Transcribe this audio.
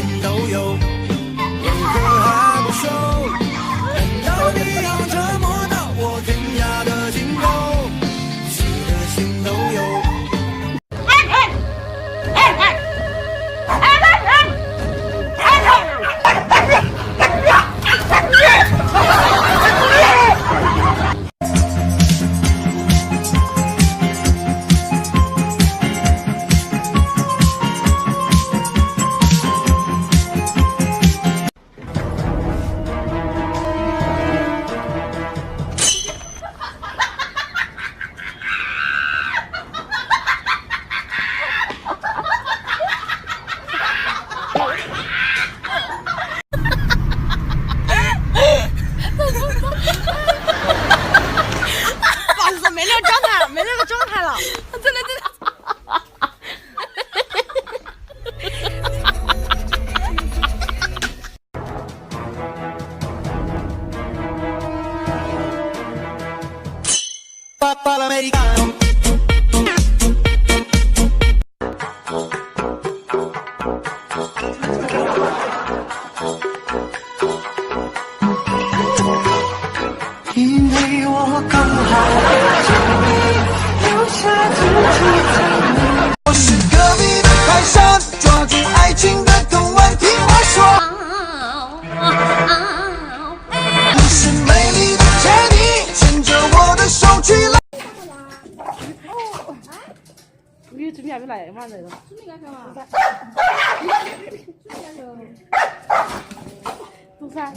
心都有，为何还不收？难道你要折磨到我天涯的尽头？死的心都有。没那个状态了，真的。因为我刚好我是隔壁的泰山，抓住爱情的藤蔓，听我说。你是美丽的天地，牵着我的手去了。你准备还没来嘛？那个。准备干啥嘛？做啥？